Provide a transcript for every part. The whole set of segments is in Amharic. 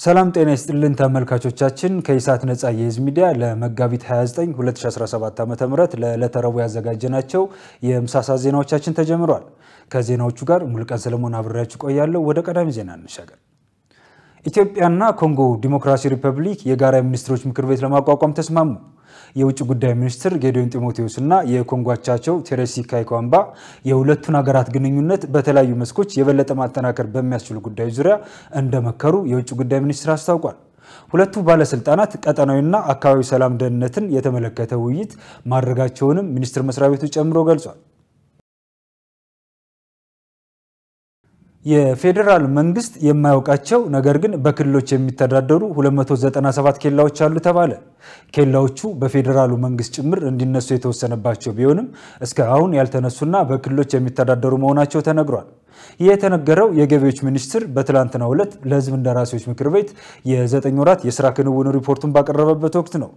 ሰላም ጤና ይስጥልን ተመልካቾቻችን ከኢሳት ነጻ የህዝብ ሚዲያ ለመጋቢት 29 2017 ዓ.ም ለለተረቡ ያዘጋጀናቸው የምሳሳ ዜናዎቻችን ተጀምሯል። ከዜናዎቹ ጋር ሙልቀን ሰለሞን አብራችሁ ቆያለሁ። ወደ ቀዳሚ ዜና እንሻገር። ኢትዮጵያና ኮንጎ ዲሞክራሲ ሪፐብሊክ የጋራ ሚኒስትሮች ምክር ቤት ለማቋቋም ተስማሙ። የውጭ ጉዳይ ሚኒስትር ጌዲዮን ጢሞቴዎስና የኮንጎ አቻቸው ቴሬሲ ካይኳምባ የሁለቱን ሀገራት ግንኙነት በተለያዩ መስኮች የበለጠ ማጠናከር በሚያስችሉ ጉዳዮች ዙሪያ እንደመከሩ የውጭ ጉዳይ ሚኒስትር አስታውቋል። ሁለቱ ባለስልጣናት ቀጠናዊና አካባቢው ሰላም ደህንነትን የተመለከተ ውይይት ማድረጋቸውንም ሚኒስትር መስሪያ ቤቱ ጨምሮ ገልጿል። የፌደራል መንግስት የማያውቃቸው ነገር ግን በክልሎች የሚተዳደሩ 297 ኬላዎች አሉ ተባለ። ኬላዎቹ በፌደራሉ መንግስት ጭምር እንዲነሱ የተወሰነባቸው ቢሆንም እስከ አሁን ያልተነሱና በክልሎች የሚተዳደሩ መሆናቸው ተነግሯል። የተነገረው የገቢዎች ሚኒስትር በትላንትናው ዕለት ለህዝብ እንደራሴዎች ምክር ቤት የ9 ወራት የሥራ ክንውን ሪፖርቱን ባቀረበበት ወቅት ነው።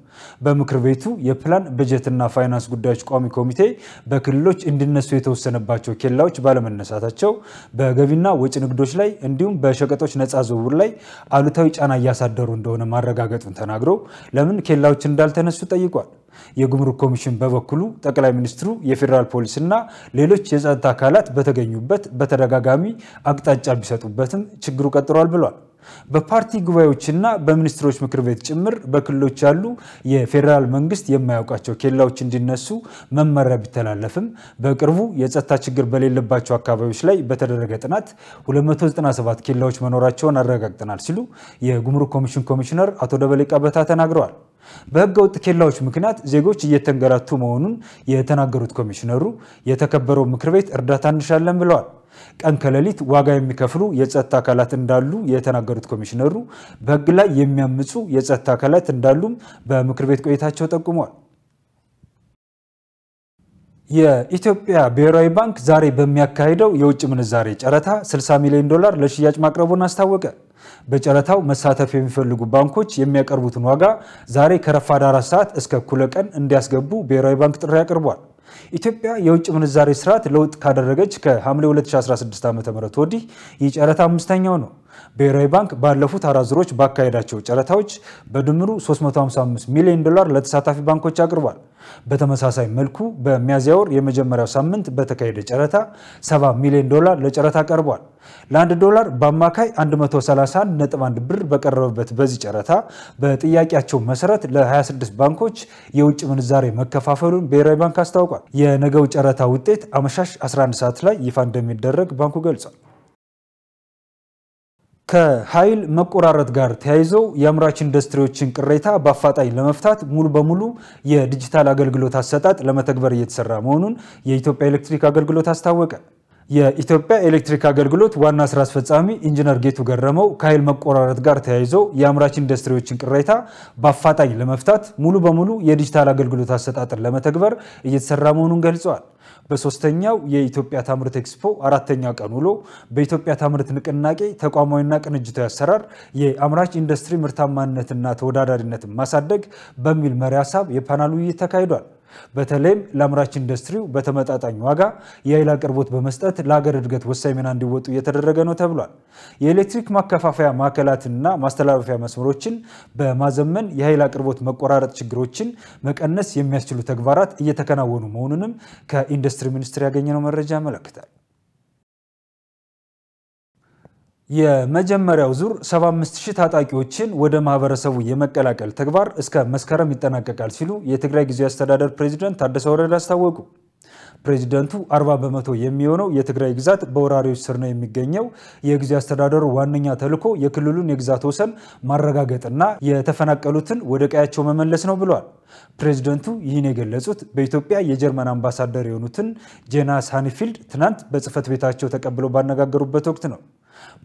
በምክር ቤቱ የፕላን በጀትና ፋይናንስ ጉዳዮች ቋሚ ኮሚቴ በክልሎች እንዲነሱ የተወሰነባቸው ኬላዎች ባለመነሳታቸው በገቢና ወጪ ንግዶች ላይ እንዲሁም በሸቀጦች ነፃ ዝውውር ላይ አሉታዊ ጫና እያሳደሩ እንደሆነ ማረጋገጡን ተናግሮ ለምን ኬላዎች እንዳልተነሱ ጠይቋል። የጉምሩክ ኮሚሽን በበኩሉ ጠቅላይ ሚኒስትሩ የፌደራል ፖሊስና ሌሎች የጸጥታ አካላት በተገኙበት በተደጋጋሚ አቅጣጫ ቢሰጡበትም ችግሩ ቀጥሏል ብሏል። በፓርቲ ጉባኤዎችና በሚኒስትሮች ምክር ቤት ጭምር በክልሎች ያሉ የፌደራል መንግስት የማያውቃቸው ኬላዎች እንዲነሱ መመሪያ ቢተላለፍም በቅርቡ የጸጥታ ችግር በሌለባቸው አካባቢዎች ላይ በተደረገ ጥናት 297 ኬላዎች መኖራቸውን አረጋግጠናል ሲሉ የጉምሩክ ኮሚሽን ኮሚሽነር አቶ ደበሌ ቀበታ ተናግረዋል። በህገወጥ ኬላዎች ምክንያት ዜጎች እየተንገላቱ መሆኑን የተናገሩት ኮሚሽነሩ የተከበረው ምክር ቤት እርዳታ እንሻለን ብለዋል። ቀን ከሌሊት ዋጋ የሚከፍሉ የጸጥታ አካላት እንዳሉ የተናገሩት ኮሚሽነሩ በህግ ላይ የሚያምፁ የጸጥታ አካላት እንዳሉም በምክር ቤት ቆይታቸው ጠቁመዋል። የኢትዮጵያ ብሔራዊ ባንክ ዛሬ በሚያካሂደው የውጭ ምንዛሬ ጨረታ $60 ሚሊዮን ለሽያጭ ማቅረቡን አስታወቀ። በጨረታው መሳተፍ የሚፈልጉ ባንኮች የሚያቀርቡትን ዋጋ ዛሬ ከረፋዳ 4 ሰዓት እስከ እኩለ ቀን እንዲያስገቡ ብሔራዊ ባንክ ጥሪ አቅርቧል። ኢትዮጵያ የውጭ ምንዛሬ ስርዓት ለውጥ ካደረገች ከሐምሌ 2016 ዓ.ም ወዲህ ይህ ጨረታ አምስተኛው ነው። ብሔራዊ ባንክ ባለፉት 4 ዙሮች ባካሄዳቸው ጨረታዎች በድምሩ $355 ሚሊዮን ለተሳታፊ ባንኮች አቅርቧል። በተመሳሳይ መልኩ በሚያዝያ ወር የመጀመሪያው ሳምንት በተካሄደ ጨረታ $70 ሚሊዮን ለጨረታ ቀርቧል። $1 በአማካይ 131.1 ብር በቀረበበት በዚህ ጨረታ በጥያቄያቸው መሰረት ለ26 ባንኮች የውጭ ምንዛሬ መከፋፈሉን ብሔራዊ ባንክ አስታውቋል። የነገው ጨረታ ውጤት አመሻሽ 11 ሰዓት ላይ ይፋ እንደሚደረግ ባንኩ ገልጿል። ከኃይል መቆራረጥ ጋር ተያይዞ የአምራች ኢንዱስትሪዎችን ቅሬታ በአፋጣኝ ለመፍታት ሙሉ በሙሉ የዲጂታል አገልግሎት አሰጣጥ ለመተግበር እየተሰራ መሆኑን የኢትዮጵያ ኤሌክትሪክ አገልግሎት አስታወቀ። የኢትዮጵያ ኤሌክትሪክ አገልግሎት ዋና ስራ አስፈጻሚ ኢንጂነር ጌቱ ገረመው ከኃይል መቆራረጥ ጋር ተያይዞ የአምራች ኢንዱስትሪዎችን ቅሬታ በአፋጣኝ ለመፍታት ሙሉ በሙሉ የዲጂታል አገልግሎት አሰጣጥን ለመተግበር እየተሰራ መሆኑን ገልጸዋል። በሶስተኛው የኢትዮጵያ ታምርት ኤክስፖ 4ኛ ቀን ውሎ በኢትዮጵያ ታምርት ንቅናቄ ተቋማዊና ቅንጅታዊ አሰራር የአምራች ኢንዱስትሪ ምርታማነትና ተወዳዳሪነትን ማሳደግ በሚል መሪ ሐሳብ የፓናል ውይይት ተካሂዷል። በተለይም ለአምራች ኢንዱስትሪው በተመጣጣኝ ዋጋ የኃይል አቅርቦት በመስጠት ለሀገር እድገት ወሳኝ ሚና እንዲወጡ እየተደረገ ነው ተብሏል። የኤሌክትሪክ ማከፋፈያ ማዕከላትና ማስተላለፊያ መስመሮችን በማዘመን የኃይል አቅርቦት መቆራረጥ ችግሮችን መቀነስ የሚያስችሉ ተግባራት እየተከናወኑ መሆኑንም ከኢንዱስትሪ ሚኒስቴር ያገኘነው መረጃ ያመለክታል። የመጀመሪያው ዙር 75000 ታጣቂዎችን ወደ ማህበረሰቡ የመቀላቀል ተግባር እስከ መስከረም ይጠናቀቃል ሲሉ የትግራይ ጊዜያዊ አስተዳደር ፕሬዝዳንት ታደሰ ወረደ አስታወቁ። ፕሬዝዳንቱ 40% የሚሆነው የትግራይ ግዛት በወራሪዎች ስር ነው የሚገኘው። የጊዜያዊ አስተዳደሩ ዋነኛ ተልዕኮ የክልሉን የግዛት ወሰን ማረጋገጥና የተፈናቀሉትን ወደ ቀያቸው መመለስ ነው ብለዋል። ፕሬዝዳንቱ ይህን የገለጹት በኢትዮጵያ የጀርመን አምባሳደር የሆኑትን ጄናስ ሃኒፊልድ ትናንት በጽህፈት ቤታቸው ተቀብለው ባነጋገሩበት ወቅት ነው።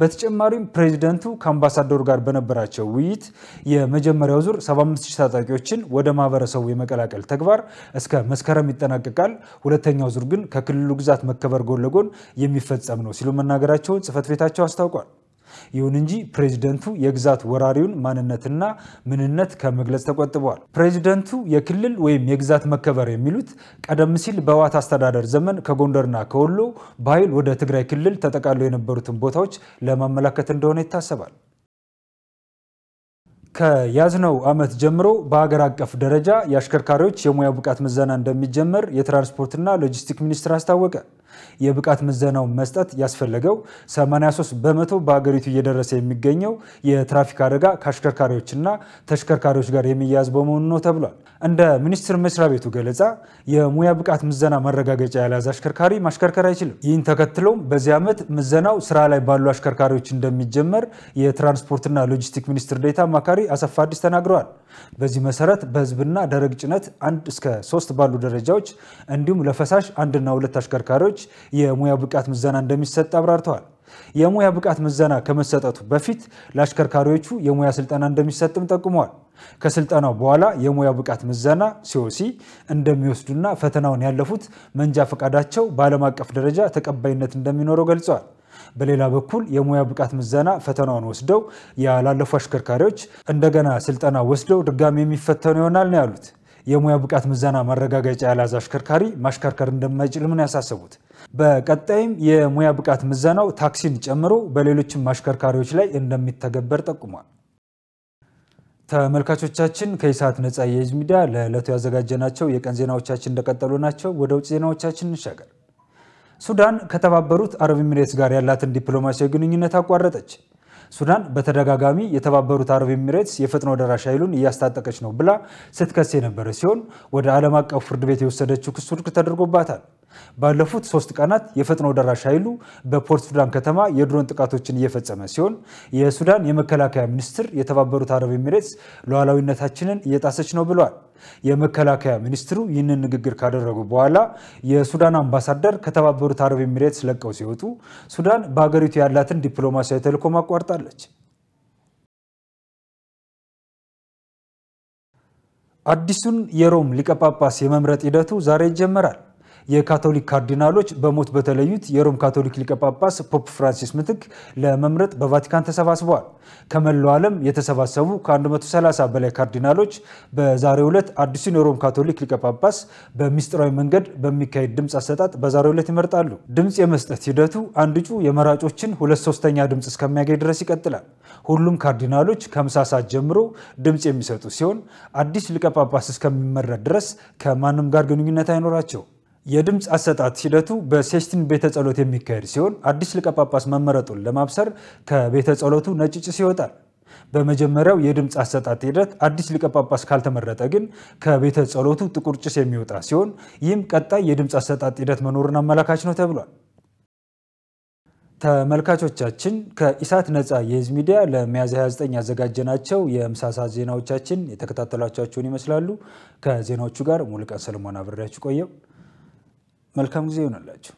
በተጨማሪም ፕሬዝዳንቱ ከአምባሳደሩ ጋር በነበራቸው ውይይት የመጀመሪያው ዙር 75000 ታጣቂዎችን ወደ ማህበረሰቡ የመቀላቀል ተግባር እስከ መስከረም ይጠናቀቃል፣ ሁለተኛው ዙር ግን ከክልሉ ግዛት መከበር ጎን ለጎን የሚፈጸም ነው ሲሉ መናገራቸውን ጽህፈት ቤታቸው አስታውቋል። ይሁን እንጂ ፕሬዝዳንቱ የግዛት ወራሪውን ማንነትና ምንነት ከመግለጽ ተቆጥበዋል። ፕሬዝዳንቱ የክልል ወይም የግዛት መከበር የሚሉት ቀደም ሲል በህወሓት አስተዳደር ዘመን ከጎንደርና ከወሎ በኃይል ወደ ትግራይ ክልል ተጠቃለው የነበሩትን ቦታዎች ለማመላከት እንደሆነ ይታሰባል። ከያዝነው ዓመት ጀምሮ በአገር አቀፍ ደረጃ የአሽከርካሪዎች የሙያ ብቃት ምዘና እንደሚጀመር የትራንስፖርትና ሎጂስቲክ ሚኒስቴር አስታወቀ። የብቃት ምዘናው መስጠት ያስፈልገው 83% በአገሪቱ እየደረሰ የሚገኘው የትራፊክ አደጋ ከአሽከርካሪዎችና ተሽከርካሪዎች ጋር የሚያያዝ በመሆኑ ነው ተብሏል። እንደ ሚኒስቴር መስሪያ ቤቱ ገለጻ የሙያ ብቃት ምዘና ማረጋገጫ ያልያዘ አሽከርካሪ ማሽከርከር አይችልም። ይህን ተከትሎም በዚህ ዓመት ምዘናው ስራ ላይ ባሉ አሽከርካሪዎች እንደሚጀመር የትራንስፖርትና ሎጂስቲክ ሚኒስትር ዴኤታ አማካሪ አሰፋ አዲስ ተናግረዋል። በዚህ መሰረት በህዝብና ደረቅ ጭነት 1 እስከ 3 ባሉ ደረጃዎች እንዲሁም ለፈሳሽ 1 እና 2 አሽከርካሪዎች የሙያ ብቃት ምዘና እንደሚሰጥ አብራርተዋል። የሙያ ብቃት ምዘና ከመሰጠቱ በፊት ለአሽከርካሪዎቹ የሙያ ስልጠና እንደሚሰጥም ጠቁመዋል። ከስልጠናው በኋላ የሙያ ብቃት ምዘና ሲኦሲ እንደሚወስዱና ፈተናውን ያለፉት መንጃ ፈቃዳቸው በዓለም አቀፍ ደረጃ ተቀባይነት እንደሚኖረው ገልጸዋል። በሌላ በኩል የሙያ ብቃት ምዘና ፈተናውን ወስደው ያላለፉ አሽከርካሪዎች እንደገና ስልጠና ወስደው ድጋሚ የሚፈተኑ ይሆናል ነው ያሉት። የሙያ ብቃት ምዘና ማረጋገጫ ያልያዘ አሽከርካሪ ማሽከርከር እንደማይችል ምን ያሳሰቡት። በቀጣይም የሙያ ብቃት ምዘናው ታክሲን ጨምሮ በሌሎችም አሽከርካሪዎች ላይ እንደሚተገበር ጠቁሟል። ተመልካቾቻችን ከኢሳት ነፃ የህዝብ ሚዲያ ለዕለቱ ያዘጋጀናቸው የቀን ዜናዎቻችን እንደቀጠሉ ናቸው። ወደ ውጭ ዜናዎቻችን እንሻገር። ሱዳን ከተባበሩት አረብ ኤሚሬትስ ጋር ያላትን ዲፕሎማሲያዊ ግንኙነት አቋረጠች። ሱዳን በተደጋጋሚ የተባበሩት አረብ ኤሚሬትስ የፈጥኖ ደራሽ ኃይሉን እያስታጠቀች ነው ብላ ስትከስ የነበረ ሲሆን ወደ ዓለም አቀፍ ፍርድ ቤት የወሰደችው ክስ ውድቅ ተደርጎባታል። ባለፉት 3 ቀናት የፈጥኖ ደራሽ ኃይሉ በፖርት ሱዳን ከተማ የድሮን ጥቃቶችን እየፈጸመ ሲሆን የሱዳን የመከላከያ ሚኒስትር የተባበሩት አረብ ኤሚሬትስ ሉዓላዊነታችንን እየጣሰች ነው ብለዋል። የመከላከያ ሚኒስትሩ ይህንን ንግግር ካደረጉ በኋላ የሱዳን አምባሳደር ከተባበሩት አረብ ኤሚሬትስ ለቀው ሲወጡ ሱዳን በአገሪቱ ያላትን ዲፕሎማሲያዊ ተልዕኮ ማቋርጣለች። አዲሱን የሮም ሊቀ ጳጳስ የመምረጥ ሂደቱ ዛሬ ይጀመራል። የካቶሊክ ካርዲናሎች በሞት በተለዩት የሮም ካቶሊክ ሊቀ ጳጳስ ፖፕ ፍራንሲስ ምትክ ለመምረጥ በቫቲካን ተሰባስበዋል። ከመላው ዓለም የተሰባሰቡ ከ130 በላይ ካርዲናሎች በዛሬው ዕለት አዲሱን የሮም ካቶሊክ ሊቀ ጳጳስ በሚስጥራዊ መንገድ በሚካሄድ ድምጽ አሰጣጥ በዛሬው ዕለት ይመርጣሉ። ድምጽ የመስጠት ሂደቱ አንድ እጩ የመራጮችን 2/3 ድምጽ እስከሚያገኝ ድረስ ይቀጥላል። ሁሉም ካርዲናሎች ከምሳ ሰዓት ጀምሮ ድምጽ የሚሰጡ ሲሆን አዲስ ሊቀ ጳጳስ እስከሚመረጥ ድረስ ከማንም ጋር ግንኙነት አይኖራቸው። የድምጽ አሰጣጥ ሂደቱ በሴስቲን ቤተ ጸሎት የሚካሄድ ሲሆን አዲስ ሊቀ ጳጳስ መመረጡን ለማብሰር ከቤተ ጸሎቱ ነጭ ጭስ ይወጣል። በመጀመሪያው የድምጽ አሰጣጥ ሂደት አዲስ ሊቀ ጳጳስ ካልተመረጠ ግን ከቤተ ጸሎቱ ጥቁር ጭስ የሚወጣ ሲሆን ይህም ቀጣይ የድምጽ አሰጣጥ ሂደት መኖሩን አመላካች ነው ተብሏል። ተመልካቾቻችን ከኢሳት ነፃ የህዝብ ሚዲያ ለሚያዝያ 29 ያዘጋጀናቸው የምሳ ሰዓት ዜናዎቻችን የተከታተላችኋቸውን ይመስላሉ። ከዜናዎቹ ጋር ሙሉቀን ሰለሞን አብሬያችሁ ቆየው። መልካም ጊዜ ይሆንላችሁ።